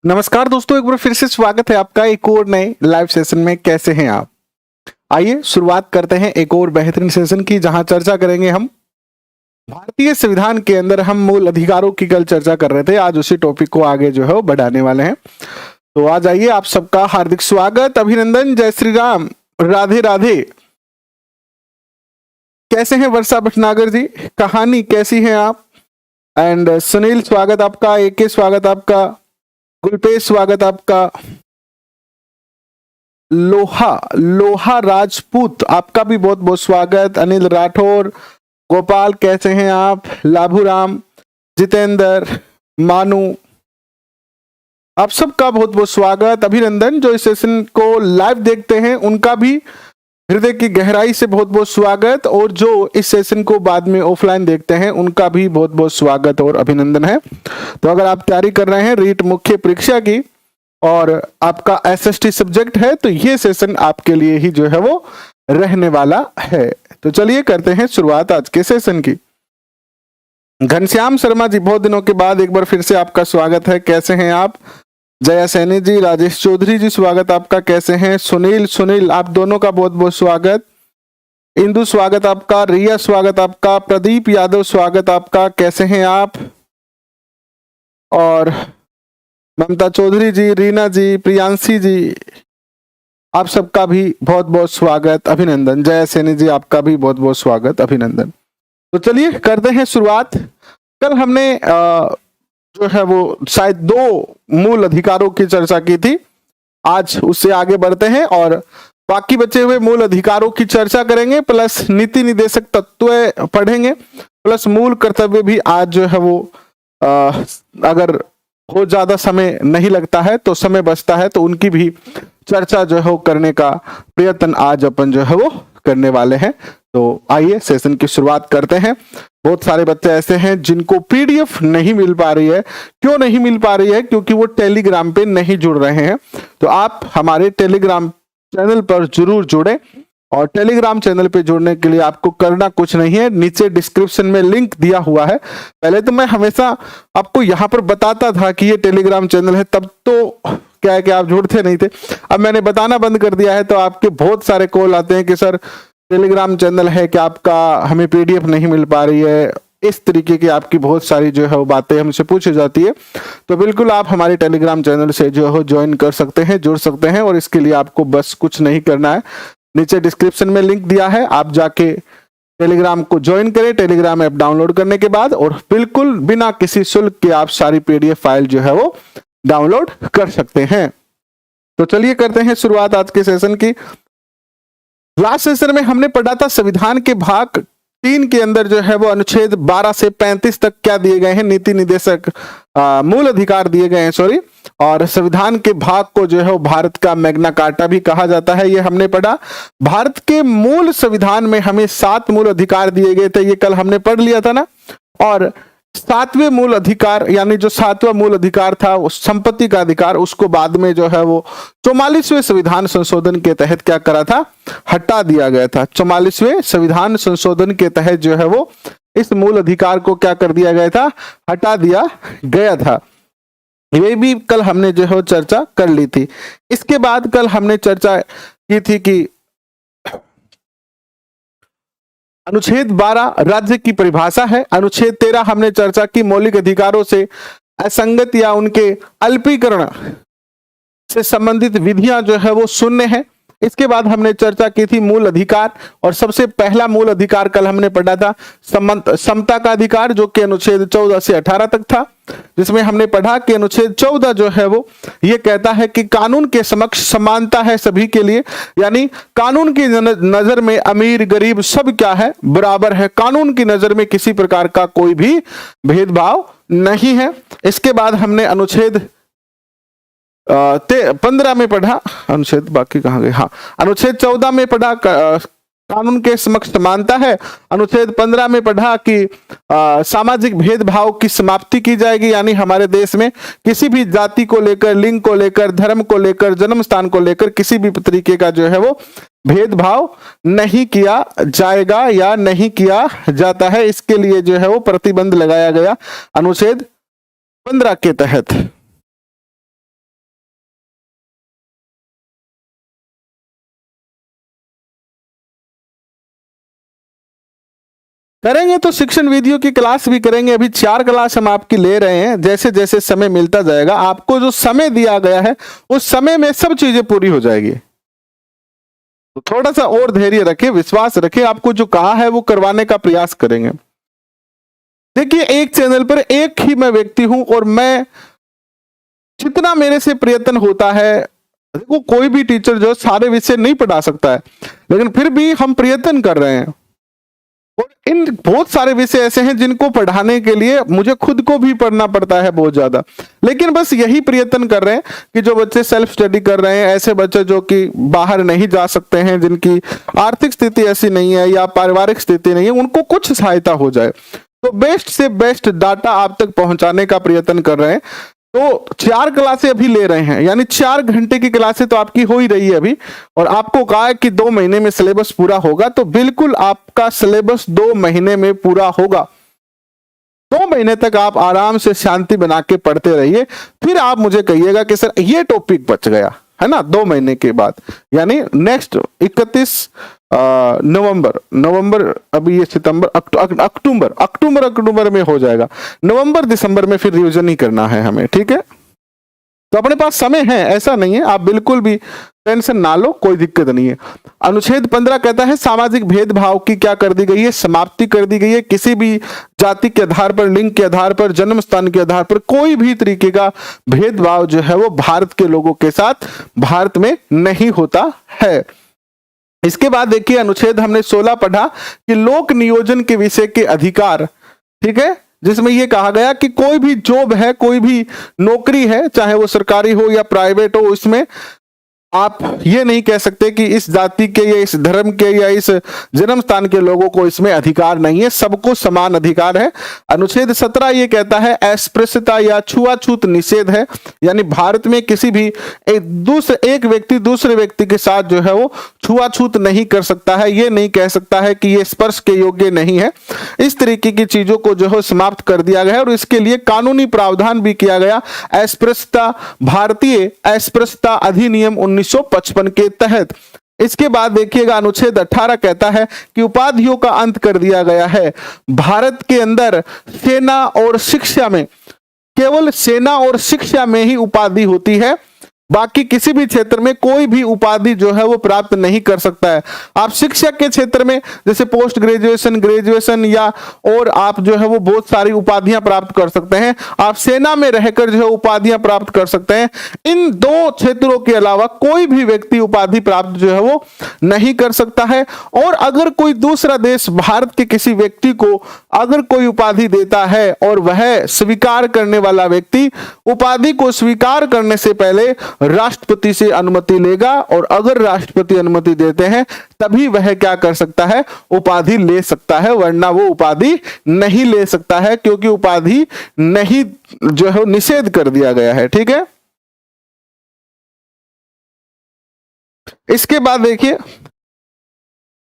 नमस्कार दोस्तों, एक बार फिर से स्वागत है आपका एक और नए लाइव सेशन में। कैसे हैं आप? आइए शुरुआत करते हैं एक और बेहतरीन सेशन की, जहां चर्चा करेंगे हम भारतीय संविधान के अंदर हम मूल अधिकारों की कल चर्चा कर रहे थे। आज उसी टॉपिक को आगे जो है वो बढ़ाने वाले हैं। तो आ जाइए, आप सबका हार्दिक स्वागत, अभिनंदन, जय श्री राम, राधे राधे। कैसे हैं वर्षा भटनागर जी? कहानी कैसी है आप? एंड सुनील स्वागत आपका, एके स्वागत आपका, गुलपेश स्वागत आपका, लोहा लोहा राजपूत आपका भी बहुत बहुत स्वागत, अनिल राठौर, गोपाल कैसे हैं आप, लाभूराम, जितेंद्र, मानू, आप सबका बहुत बहुत स्वागत, अभिनंदन। जो इस सेशन को लाइव देखते हैं उनका भी हृदय की गहराई से बहुत बहुत स्वागत, और जो इस सेशन को बाद में ऑफलाइन देखते हैं उनका भी बहुत बहुत स्वागत और अभिनंदन है। तो अगर आप तैयारी कर रहे हैं रीट मुख्य परीक्षा की और आपका एसएसटी सब्जेक्ट है तो ये सेशन आपके लिए ही जो है वो रहने वाला है। तो चलिए करते हैं शुरुआत आज के सेशन की। घनश्याम शर्मा जी, बहुत दिनों के बाद एक बार फिर से आपका स्वागत है। कैसे हैं आप? जया सैनी जी, राजेश चौधरी जी स्वागत आपका, कैसे हैं? सुनील आप दोनों का बहुत बहुत स्वागत, इंदु स्वागत आपका, रिया स्वागत आपका, प्रदीप यादव स्वागत आपका, कैसे हैं आप? और ममता चौधरी जी, रीना जी, प्रियांशी जी, आप सबका भी बहुत बहुत स्वागत, अभिनंदन। जय सैनी जी, आपका भी बहुत बहुत स्वागत, अभिनंदन। तो चलिए करते हैं शुरुआत। कल हमने जो है वो शायद 2 मूल अधिकारों की चर्चा की थी। आज उससे आगे बढ़ते हैं और बाकी बचे हुए मूल अधिकारों की चर्चा करेंगे, प्लस नीति निर्देशक तत्व पढ़ेंगे, प्लस मूल कर्तव्य भी आज जो है वो अगर बहुत ज्यादा समय नहीं लगता है तो समय बचता है तो उनकी भी चर्चा जो है वो करने का प्रयत्न आज अपन जो है वो करने वाले हैं। तो आइए सेशन की शुरुआत करते हैं। बहुत सारे बच्चे ऐसे हैं जिनको पीडीएफ नहीं मिल पा रही है। क्यों नहीं मिल पा रही है? क्योंकि वो टेलीग्राम पे नहीं जुड़ रहे हैं। तो आप हमारे टेलीग्राम चैनल पर जरूर जुड़े, और टेलीग्राम चैनल पे जुड़ने के लिए आपको करना कुछ नहीं है, नीचे डिस्क्रिप्शन में लिंक दिया हुआ है। पहले तो मैं हमेशा आपको यहाँ पर बताता था कि ये टेलीग्राम चैनल है, तब तो क्या है कि आप जुड़ते नहीं थे। अब मैंने बताना बंद कर दिया है तो आपके बहुत सारे कॉल आते हैं कि सर टेलीग्राम चैनल है कि आपका, हमें पीडीएफ नहीं मिल पा रही है, इस तरीके की आपकी बहुत सारी जो है वो बातें हमसे पूछी जाती है। तो बिल्कुल आप हमारे टेलीग्राम चैनल से जो है ज्वाइन कर सकते हैं, जुड़ सकते हैं, और इसके लिए आपको बस कुछ नहीं करना है। नीचे डिस्क्रिप्शन में लिंक दिया है, आप जाके टेलीग्राम को ज्वाइन करें, टेलीग्राम ऐप डाउनलोड करने के बाद, और बिल्कुल बिना किसी शुल्क के आप सारी पीडीएफ फाइल जो है वो डाउनलोड कर सकते हैं। तो चलिए करते हैं शुरुआत आज के सेशन की। लास्ट सेशन में हमने पढ़ा था संविधान के भाग 3 के अंदर जो है वो अनुच्छेद 12 से 35 तक क्या दिए गए हैं, नीति निर्देशक मूल अधिकार दिए गए हैं, सॉरी। और संविधान के भाग को जो है वो भारत का मैग्ना कार्टा भी कहा जाता है, ये हमने पढ़ा। भारत के मूल संविधान में हमें 7 मूल अधिकार दिए गए थे, ये कल हमने पढ़ लिया था ना। और 7वें मूल अधिकार, यानी जो 7वां मूल अधिकार था वो संपत्ति का अधिकार, उसको बाद में जो है वो 44वें संविधान संशोधन के तहत क्या करा था, हटा दिया गया था। 44वें संविधान संशोधन के तहत जो है वो इस मूल अधिकार को क्या कर दिया गया था, हटा दिया गया था। ये भी कल हमने जो है चर्चा कर ली थी। इसके बाद कल हमने चर्चा की थी कि अनुच्छेद 12 राज्य की परिभाषा है। अनुच्छेद 13 हमने चर्चा की मौलिक अधिकारों से असंगत या उनके अल्पीकरण से संबंधित विधियां जो है वो शून्य है। इसके बाद हमने चर्चा की थी मूल अधिकार, और सबसे पहला मूल अधिकार कल हमने पढ़ा था समता का अधिकार, जो कि अनुच्छेद 14 से 18 तक था, जिसमें हमने पढ़ा कि अनुच्छेद 14 जो है वो ये कहता है कि कानून के समक्ष समानता है सभी के लिए, यानी कानून की नजर में अमीर गरीब सब क्या है, बराबर है। कानून की नजर में किसी प्रकार का कोई भी भेदभाव नहीं है। इसके बाद हमने अनुच्छेद 15 में पढ़ा, अनुच्छेद बाकी कहाँ गए, हाँ, अनुच्छेद 14 में पढ़ा कानून के समक्ष समानता है। अनुच्छेद 15 में पढ़ा कि सामाजिक भेदभाव की समाप्ति की जाएगी, यानी हमारे देश में किसी भी जाति को लेकर, लिंग को लेकर, धर्म को लेकर, जन्म स्थान को लेकर किसी भी तरीके का जो है वो भेदभाव नहीं किया जाएगा या नहीं किया जाता है। इसके लिए जो है वो प्रतिबंध लगाया गया अनुच्छेद 15 के तहत। करेंगे तो शिक्षण वीडियो की क्लास भी करेंगे। अभी 4 क्लास हम आपकी ले रहे हैं, जैसे जैसे समय मिलता जाएगा आपको जो समय दिया गया है उस समय में सब चीजें पूरी हो जाएगी। तो थोड़ा सा और धैर्य रखें, विश्वास रखें, आपको जो कहा है वो करवाने का प्रयास करेंगे। देखिए, एक चैनल पर एक ही मैं व्यक्ति हूं और मैं जितना मेरे से प्रयत्न होता है, देखो कोई भी टीचर जो सारे विषय नहीं पढ़ा सकता है, लेकिन फिर भी हम प्रयत्न कर रहे हैं। और इन बहुत सारे विषय ऐसे हैं जिनको पढ़ाने के लिए मुझे खुद को भी पढ़ना पड़ता है बहुत ज्यादा, लेकिन बस यही प्रयत्न कर रहे हैं कि जो बच्चे सेल्फ स्टडी कर रहे हैं, ऐसे बच्चे जो कि बाहर नहीं जा सकते हैं, जिनकी आर्थिक स्थिति ऐसी नहीं है या पारिवारिक स्थिति नहीं है, उनको कुछ सहायता हो जाए। तो बेस्ट से बेस्ट डाटा आप तक पहुंचाने का प्रयत्न कर रहे हैं। तो 4 क्लासें अभी ले रहे हैं, यानी 4 घंटे की क्लासें तो आपकी हो ही रही है अभी, और आपको कहा है कि 2 महीने में सिलेबस पूरा होगा, तो बिल्कुल आपका सिलेबस 2 महीने में पूरा होगा। 2 महीने तक आप आराम से शांति बना के पढ़ते रहिए, फिर आप मुझे कहिएगा कि सर ये टॉपिक बच गया है ना। 2 महीने के बाद, यानी नेक्स्ट 31 नवंबर, अभी ये सितंबर, अक्टूबर में हो जाएगा। नवंबर दिसंबर में फिर रिवीजन ही करना है हमें, ठीक है। तो अपने पास समय है, ऐसा नहीं है, आप बिल्कुल भी टेंशन ना लो, कोई दिक्कत नहीं है। अनुच्छेद 15 कहता है सामाजिक भेदभाव की क्या कर दी गई है, समाप्ति कर दी गई है। किसी भी जाति के आधार पर, लिंग के आधार पर, जन्म स्थान के आधार पर कोई भी तरीके का भेदभाव जो है वो भारत के लोगों के साथ भारत में नहीं होता है। इसके बाद देखिए, अनुच्छेद हमने 16 पढ़ा कि लोक नियोजन के विषय के अधिकार, ठीक है, जिसमें यह कहा गया कि कोई भी जॉब है, कोई भी नौकरी है, चाहे वो सरकारी हो या प्राइवेट हो, इसमें आप ये नहीं कह सकते कि इस जाति के या इस धर्म के या इस जन्म स्थान के लोगों को इसमें अधिकार नहीं है, सबको समान अधिकार है। अनुच्छेद 17 ये कहता है अस्पृश्यता या छुआछूत निषेध है, यानी भारत में किसी भी एक व्यक्ति दूसरे व्यक्ति के साथ जो है वो छुआछूत नहीं कर सकता है, ये नहीं कह सकता है कि ये स्पर्श के योग्य नहीं है। इस तरीके की चीजों को जो है समाप्त कर दिया गया है और इसके लिए कानूनी प्रावधान भी किया गया। अस्पृश्यता, भारतीय अस्पृश्यता अधिनियम 1955 के तहत। इसके बाद देखिएगा, अनुच्छेद 18 कहता है कि उपाधियों का अंत कर दिया गया है। भारत के अंदर सेना और शिक्षा में, केवल सेना और शिक्षा में ही उपाधि होती है, बाकी किसी भी क्षेत्र में कोई भी उपाधि जो है वो प्राप्त नहीं कर सकता है। आप शिक्षा के क्षेत्र में जैसे पोस्ट ग्रेजुएशन, ग्रेजुएशन या और आप जो है वो बहुत सारी उपाधियां प्राप्त कर सकते हैं। आप सेना में रहकर जो है उपाधियां प्राप्त कर सकते हैं। इन 2 क्षेत्रों के अलावा कोई भी व्यक्ति उपाधि प्राप्त जो है वो नहीं कर सकता है। और अगर कोई दूसरा देश भारत के किसी व्यक्ति को अगर कोई उपाधि देता है और वह स्वीकार करने वाला व्यक्ति उपाधि को स्वीकार करने से पहले राष्ट्रपति से अनुमति लेगा, और अगर राष्ट्रपति अनुमति देते हैं तभी वह क्या कर सकता है, उपाधि ले सकता है, वरना वो उपाधि नहीं ले सकता है, क्योंकि उपाधि नहीं जो है निषेध कर दिया गया है, ठीक है। इसके बाद देखिए,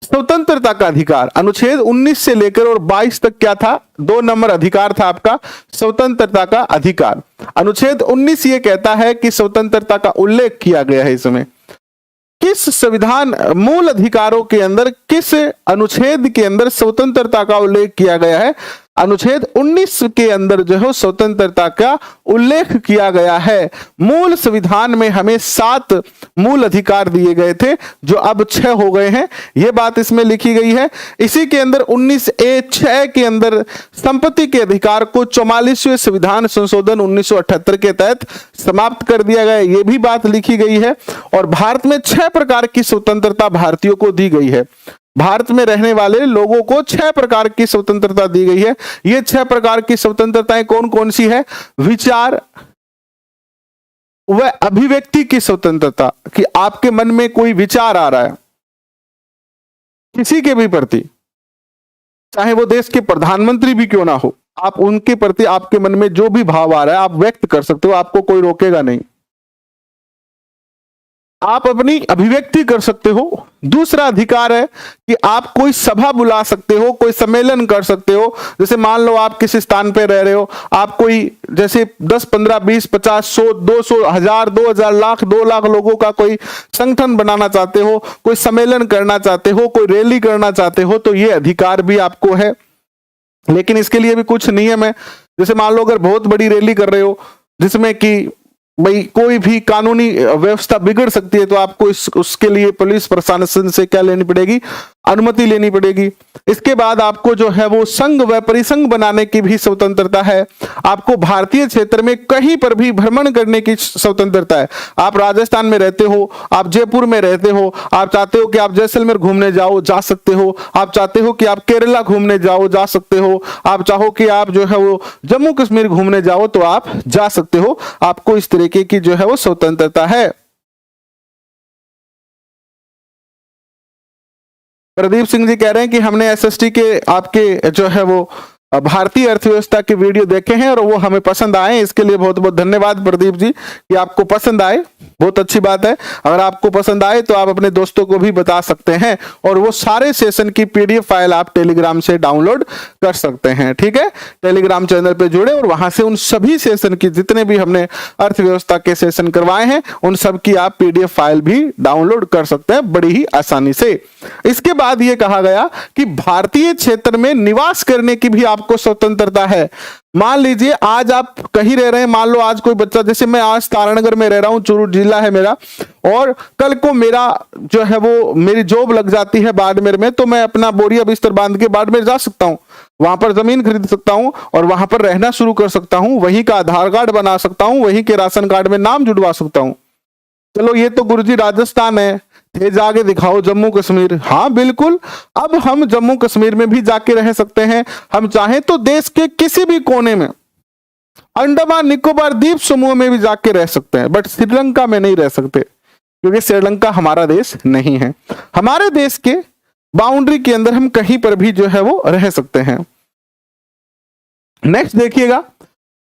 स्वतंत्रता का अधिकार, अनुच्छेद 19 से लेकर और 22 तक क्या था, 2 नंबर अधिकार था आपका स्वतंत्रता का अधिकार। अनुच्छेद 19 ये कहता है कि स्वतंत्रता का उल्लेख किया गया है इसमें किस संविधान मूल अधिकारों के अंदर, किस अनुच्छेद के अंदर स्वतंत्रता का उल्लेख किया गया है। अनुच्छेद 19 के अंदर जो है स्वतंत्रता का उल्लेख किया गया है। मूल संविधान में हमें 7 मूल अधिकार दिए गए थे, जो अब 6 हो गए हैं, यह बात इसमें लिखी गई है। इसी के अंदर 19A(6) के अंदर संपत्ति के अधिकार को 44वें संविधान संशोधन 1978 के तहत समाप्त कर दिया गया, यह भी बात लिखी गई है। और भारत में 6 प्रकार की स्वतंत्रता भारतीयों को दी गई है। भारत में रहने वाले लोगों को 6 प्रकार की स्वतंत्रता दी गई है। ये 6 प्रकार की स्वतंत्रताएं कौन कौन सी है? विचार व अभिव्यक्ति की स्वतंत्रता, कि आपके मन में कोई विचार आ रहा है किसी के भी प्रति, चाहे वो देश के प्रधानमंत्री भी क्यों ना हो, आप उनके प्रति आपके मन में जो भी भाव आ रहा है आप व्यक्त कर सकते हो, आपको कोई रोकेगा नहीं, आप अपनी अभिव्यक्ति कर सकते हो। दूसरा अधिकार है कि आप कोई सभा बुला सकते हो, कोई सम्मेलन कर सकते हो। जैसे मान लो आप किसी स्थान पे रह रहे हो, आप कोई जैसे 10, 15, 20, 50, 100, 200, 1000, 2000, लाख, 2 लाख लोगों का कोई संगठन बनाना चाहते हो, कोई सम्मेलन करना चाहते हो, कोई रैली करना चाहते हो, तो ये अधिकार भी आपको है। लेकिन इसके लिए भी कुछ नियम है। जैसे मान लो अगर बहुत बड़ी रैली कर रहे हो जिसमें कि भाई कोई भी कानूनी व्यवस्था बिगड़ सकती है, तो आपको उसके लिए पुलिस प्रशासन से क्या लेनी पड़ेगी, अनुमति लेनी पड़ेगी। इसके बाद आपको जो है वो संघ व परिसंघ बनाने की भी स्वतंत्रता है। आपको भारतीय क्षेत्र में कहीं पर भी भ्रमण करने की स्वतंत्रता है। आप राजस्थान में रहते हो, आप जयपुर में रहते हो, आप चाहते हो कि आप जैसलमेर घूमने जाओ, जा सकते हो। आप चाहते हो कि आप केरला घूमने जाओ, जा सकते हो। आप चाहो कि आप जो है वो जम्मू कश्मीर घूमने जाओ, तो आप जा सकते हो। आपको इस तरीके की जो है वो स्वतंत्रता है। प्रदीप सिंह जी कह रहे हैं कि हमने एसएसटी के आपके जो है वो भारतीय अर्थव्यवस्था के वीडियो देखे हैं और वो हमें पसंद आए। इसके लिए बहुत बहुत धन्यवाद प्रदीप जी कि आपको पसंद आए, बहुत अच्छी बात है। अगर आपको पसंद आए तो आप अपने दोस्तों को भी बता सकते हैं और वो सारे सेशन की पीडीएफ फाइल आप टेलीग्राम से डाउनलोड कर सकते हैं। ठीक है, टेलीग्राम चैनल पे जुड़े और वहां से उन सभी सेशन की, जितने भी हमने अर्थव्यवस्था के सेशन करवाए हैं, उन सब की आप पीडीएफ फाइल भी डाउनलोड कर सकते हैं बड़ी ही आसानी से। इसके बाद ये कहा गया कि भारतीय क्षेत्र में निवास करने की भी आपको स्वतंत्रता है। मान लीजिए आज आप कहीं रह रहे हैं, मान लो आज कोई बच्चा, जैसे मैं आज तारानगर में रह रहा हूं, चूरू जिला है मेरा, और कल को मेरा जो है वो मेरी जॉब लग जाती है बाड़मेर में, तो मैं अपना बोरिया बिस्तर बांध के बाड़मेर जा सकता हूं, वहां पर जमीन खरीद सकता हूं और वहां पर रहना शुरू कर सकता हूं, वहीं का आधार कार्ड बना सकता हूं, वहीं के राशन कार्ड में नाम जुड़वा सकता हूं। चलो ये तो गुरुजी राजस्थान है, थे जाके दिखाओ जम्मू कश्मीर। हाँ बिल्कुल, अब हम जम्मू कश्मीर में भी जाके रह सकते हैं। हम चाहें तो देश के किसी भी कोने में, अंडमान निकोबार द्वीप समूह में भी जाके रह सकते हैं, बट श्रीलंका में नहीं रह सकते क्योंकि श्रीलंका हमारा देश नहीं है। हमारे देश के बाउंड्री के अंदर हम कहीं पर भी जो है वो रह सकते हैं। नेक्स्ट देखिएगा,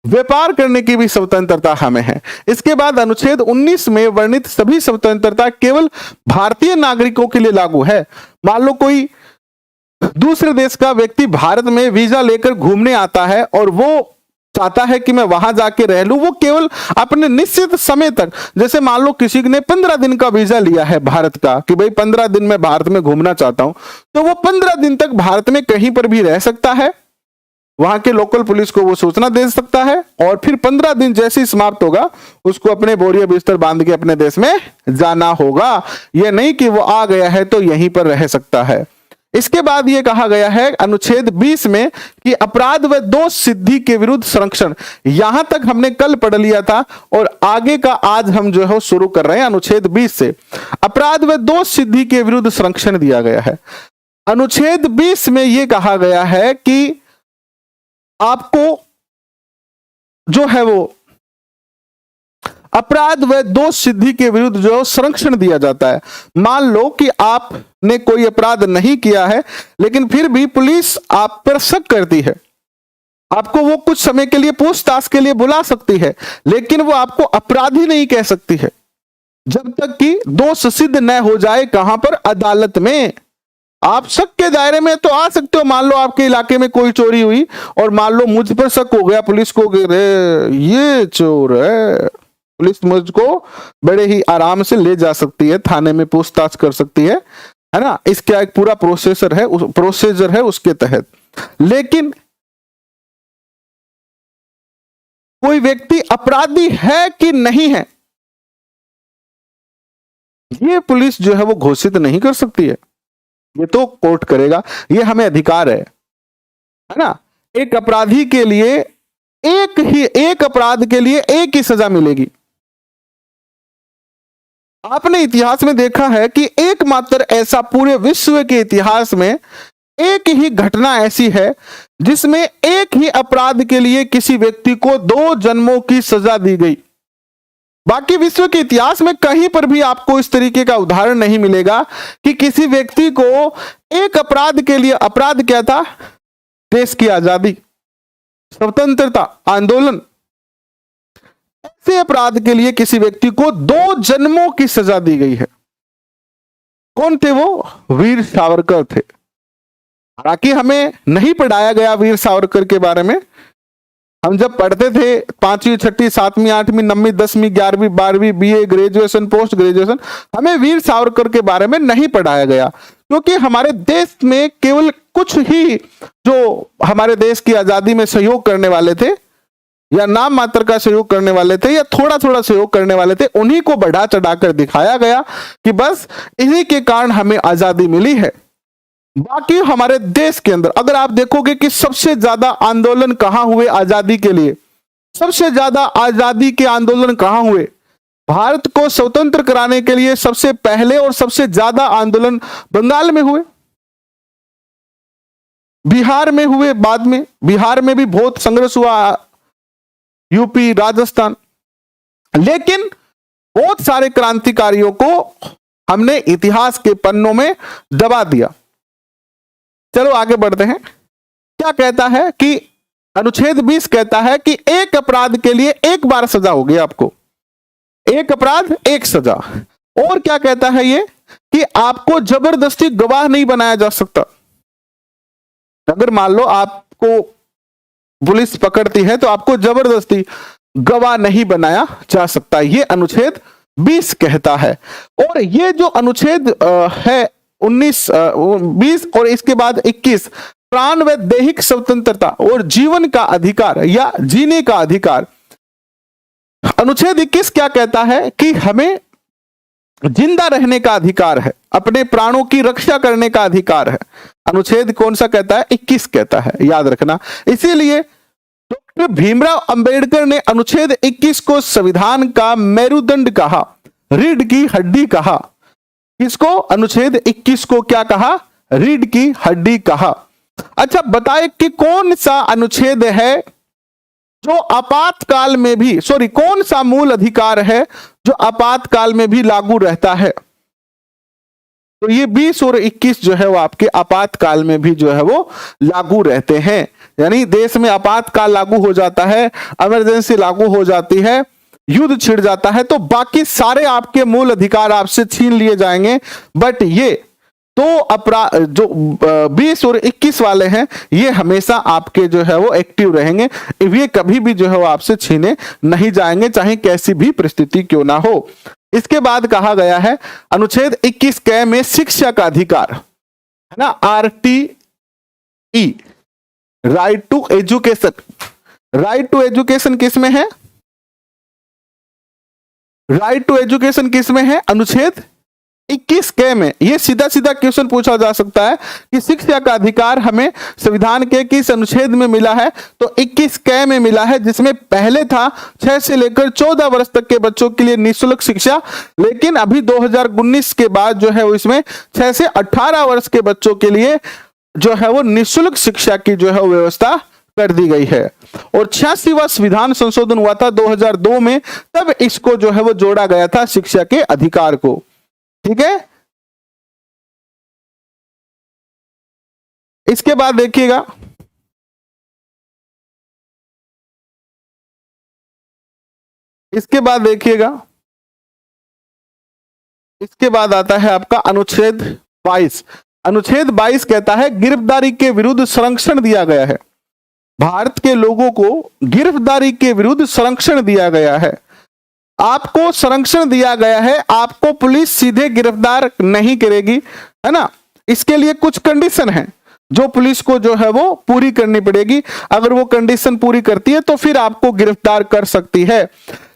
व्यापार करने की भी स्वतंत्रता हमें है। इसके बाद अनुच्छेद 19 में वर्णित सभी स्वतंत्रता केवल भारतीय नागरिकों के लिए लागू है। मान लो कोई दूसरे देश का व्यक्ति भारत में वीजा लेकर घूमने आता है और वो चाहता है कि मैं वहां जाके रह लूं, वो केवल अपने निश्चित समय तक, जैसे मान लो किसी ने 15 दिन का वीजा लिया है भारत का कि भाई 15 दिन मैं भारत में घूमना चाहता हूं, तो वो 15 दिन तक भारत में कहीं पर भी रह सकता है। वहां के लोकल पुलिस को वो सूचना दे सकता है और फिर 15 दिन जैसे ही समाप्त होगा उसको अपने बोरिया बिस्तर बांध के अपने देश में जाना होगा। यह नहीं कि वो आ गया है तो यहीं पर रह सकता है। इसके बाद यह कहा गया है अनुच्छेद 20 में कि अपराध व दोष सिद्धि के विरुद्ध संरक्षण। यहां तक हमने कल पढ़ लिया था और आगे का आज हम जो है शुरू कर रहे हैं अनुच्छेद 20 से। अपराध व दोष सिद्धि के विरुद्ध संरक्षण दिया गया है। अनुच्छेद 20 में यह कहा गया है कि आपको जो है वो अपराध व दोष सिद्धि के विरुद्ध जो संरक्षण दिया जाता है। मान लो कि आपने कोई अपराध नहीं किया है लेकिन फिर भी पुलिस आप पर शक करती है, आपको वो कुछ समय के लिए पूछताछ के लिए बुला सकती है, लेकिन वो आपको अपराधी नहीं कह सकती है जब तक कि दोष सिद्ध न हो जाए। कहां पर? अदालत में। आप शक के दायरे में तो आ सकते हो। मान लो आपके इलाके में कोई चोरी हुई और मान लो मुझ पर शक हो गया पुलिस को कि ये चोर है, पुलिस मुझको बड़े ही आराम से ले जा सकती है, थाने में पूछताछ कर सकती है ना। इसका एक पूरा प्रोसीजर है उसके तहत। लेकिन कोई व्यक्ति अपराधी है कि नहीं है ये पुलिस जो है वो घोषित नहीं कर सकती है, ये तो कोर्ट करेगा। ये हमें अधिकार है ना। एक अपराधी के लिए एक अपराध के लिए एक ही सजा मिलेगी। आपने इतिहास में देखा है कि एकमात्र ऐसा पूरे विश्व के इतिहास में एक ही घटना ऐसी है जिसमें एक ही अपराध के लिए किसी व्यक्ति को 2 जन्मों की सजा दी गई। बाकी विश्व के इतिहास में कहीं पर भी आपको इस तरीके का उदाहरण नहीं मिलेगा कि किसी व्यक्ति को एक अपराध के लिए, अपराध क्या था? देश की आजादी, स्वतंत्रता आंदोलन, ऐसे अपराध के लिए किसी व्यक्ति को 2 जन्मों की सजा दी गई है। कौन थे वो? वीर सावरकर थे। हालांकि हमें नहीं पढ़ाया गया वीर सावरकर के बारे में, हम जब पढ़ते थे 5वीं 6वीं 7वीं 8वीं 9वीं 10वीं 11वीं 12वीं बीए ग्रेजुएशन पोस्ट ग्रेजुएशन, हमें वीर सावरकर के बारे में नहीं पढ़ाया गया, क्योंकि हमारे देश में केवल कुछ ही जो हमारे देश की आजादी में सहयोग करने वाले थे या नाम मात्र का सहयोग करने वाले थे या थोड़ा थोड़ा सहयोग करने वाले थे, उन्हीं को बढ़ा चढ़ाकर दिखाया गया कि बस इन्हीं के कारण हमें आजादी मिली है। बाकी हमारे देश के अंदर अगर आप देखोगे कि सबसे ज्यादा आंदोलन कहां हुए आजादी के लिए, सबसे ज्यादा आजादी के आंदोलन कहां हुए, भारत को स्वतंत्र कराने के लिए सबसे पहले और सबसे ज्यादा आंदोलन बंगाल में हुए, बिहार में हुए, बाद में बिहार में भी बहुत संघर्ष हुआ, यूपी राजस्थान, लेकिन बहुत सारे क्रांतिकारियों को हमने इतिहास के पन्नों में दबा दिया। चलो आगे बढ़ते हैं। क्या कहता है कि अनुच्छेद 20 कहता है कि एक अपराध के लिए एक बार सजा होगी आपको, एक अपराध एक सजा। और क्या कहता है ये कि आपको जबरदस्ती गवाह नहीं बनाया जा सकता। अगर मान लो आपको पुलिस पकड़ती है तो आपको जबरदस्ती गवाह नहीं बनाया जा सकता, ये अनुच्छेद 20 कहता है। और ये जो अनुच्छेद है 19 20 और इसके बाद 21, प्राण व दैहिक स्वतंत्रता और जीवन का अधिकार या जीने का अधिकार। अनुच्छेद 21 क्या कहता है कि हमें जिंदा रहने का अधिकार है, अपने प्राणों की रक्षा करने का अधिकार है। अनुच्छेद कौन सा कहता है? 21 कहता है, याद रखना। इसीलिए डॉक्टर भीमराव अंबेडकर ने अनुच्छेद 21 को संविधान का मेरुदंड कहा, रीढ़ की हड्डी कहा। किसको? अनुच्छेद 21 को क्या कहा? रीढ़ की हड्डी कहा। अच्छा बताए कि कौन सा अनुच्छेद है जो आपातकाल में भी, सॉरी, कौन सा मूल अधिकार है जो आपातकाल में भी लागू रहता है? तो ये 20 और 21 जो है वो आपके आपातकाल में भी जो है वो लागू रहते हैं। यानी देश में आपातकाल लागू हो जाता है, इमरजेंसी लागू हो जाती है, युद्ध छिड़ जाता है, तो बाकी सारे आपके मूल अधिकार आपसे छीन लिए जाएंगे। बट ये तो अपराध जो 20 और 21 वाले हैं ये हमेशा आपके जो है वो एक्टिव रहेंगे, ये कभी भी जो है वो आपसे छीने नहीं जाएंगे, चाहे कैसी भी परिस्थिति क्यों ना हो। इसके बाद कहा गया है अनुच्छेद 21 क में शिक्षा का अधिकार है ना, RTE, right to education. Right to education किस में है? राइट टू एजुकेशन किस में है? अनुच्छेद 21 क में। ये सीधा सीधा क्वेश्चन पूछा जा सकता है कि शिक्षा का अधिकार हमें संविधान के किस अनुच्छेद में मिला है? तो 21 क में मिला है, जिसमें पहले था 6 से लेकर 14 वर्ष तक के बच्चों के लिए निःशुल्क शिक्षा, लेकिन अभी 2019 के बाद जो है वो इसमें 6 से 18 वर्ष के बच्चों के लिए जो है वो निःशुल्क शिक्षा की जो है व्यवस्था कर दी गई है। और 86वां संविधान संशोधन हुआ था 2002 में, तब इसको जो है वो जोड़ा गया था शिक्षा के अधिकार को। ठीक है, इसके बाद देखिएगा इसके बाद आता है आपका अनुच्छेद 22। अनुच्छेद 22 कहता है गिरफ्तारी के विरुद्ध संरक्षण दिया गया है। भारत के लोगों को गिरफ्तारी के विरुद्ध संरक्षण दिया गया है। आपको संरक्षण दिया गया है, आपको पुलिस सीधे गिरफ्तार नहीं करेगी, है ना। इसके लिए कुछ कंडीशन है जो पुलिस को जो है वो पूरी करनी पड़ेगी। अगर वो कंडीशन पूरी करती है तो फिर आपको गिरफ्तार कर सकती है,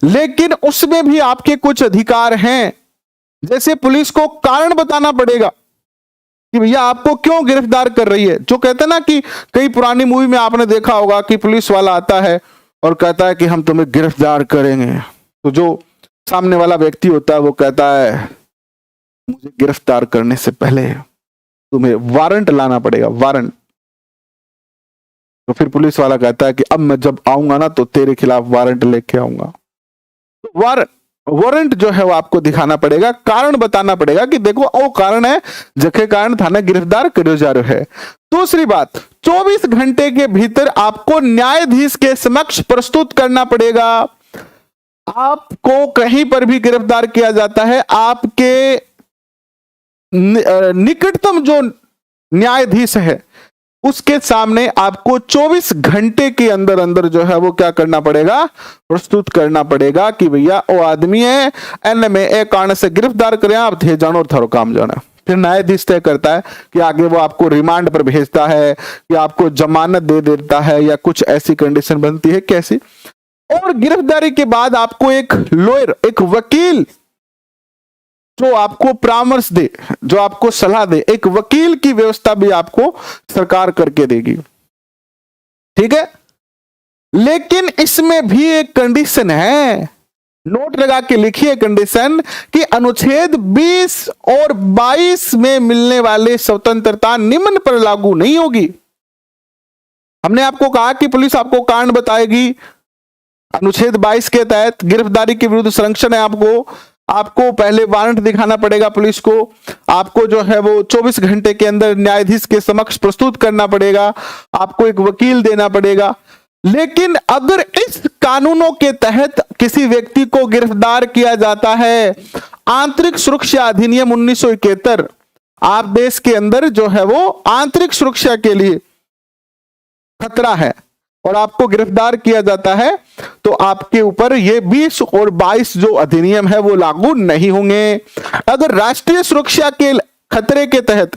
लेकिन उसमें भी आपके कुछ अधिकार हैं। जैसे पुलिस को कारण बताना पड़ेगा कि भैया आपको क्यों गिरफ्तार कर रही है। जो कहते हैं ना कि कई पुरानी मूवी में आपने देखा होगा कि पुलिस वाला आता है और कहता है कि हम तुम्हें गिरफ्तार करेंगे, तो जो सामने वाला व्यक्ति होता है वो कहता है मुझे गिरफ्तार करने से पहले तुम्हें वारंट लाना पड़ेगा, वारंट। तो फिर पुलिस वाला कहता है कि अब मैं जब आऊंगा ना तो तेरे खिलाफ वारंट लेके आऊंगा। तो वारंट जो है वो आपको दिखाना पड़ेगा, कारण बताना पड़ेगा कि देखो वो कारण है जखे कारण थाने गिरफ्तार करो जा रहे है। दूसरी बात, 24 घंटे के भीतर आपको न्यायाधीश के समक्ष प्रस्तुत करना पड़ेगा। आपको कहीं पर भी गिरफ्तार किया जाता है, आपके निकटतम जो न्यायाधीश है उसके सामने आपको 24 घंटे के अंदर अंदर जो है वो क्या करना पड़ेगा, प्रस्तुत करना पड़ेगा कि भैया वो आदमी है एन में एक कारण से गिरफ्तार करें आप थे जानो और थारो काम जाना। फिर न्यायाधीश तय करता है कि आगे वो आपको रिमांड पर भेजता है या आपको जमानत दे देता है या कुछ ऐसी कंडीशन बनती है कैसी। और गिरफ्तारी के बाद आपको एक लॉयर, एक वकील जो आपको परामर्श दे, जो आपको सलाह दे, एक वकील की व्यवस्था भी आपको सरकार करके देगी। ठीक है, लेकिन इसमें भी एक कंडीशन है, नोट लगा के लिखिए कंडीशन, कि अनुच्छेद 20 और 22 में मिलने वाले स्वतंत्रता निम्न पर लागू नहीं होगी। हमने आपको कहा कि पुलिस आपको कांड बताएगी, अनुच्छेद 22 के तहत गिरफ्तारी के विरुद्ध संरक्षण है, आपको पहले वारंट दिखाना पड़ेगा पुलिस को, आपको जो है वो 24 घंटे के अंदर न्यायाधीश के समक्ष प्रस्तुत करना पड़ेगा, आपको एक वकील देना पड़ेगा। लेकिन अगर इस कानूनों के तहत किसी व्यक्ति को गिरफ्तार किया जाता है, आंतरिक सुरक्षा अधिनियम 1971, आप देश के अंदर जो है वो आंतरिक सुरक्षा के लिए खतरा है और आपको गिरफ्तार किया जाता है, तो आपके ऊपर ये 20 और 22 जो अधिनियम है वो लागू नहीं होंगे। अगर राष्ट्रीय सुरक्षा के खतरे के तहत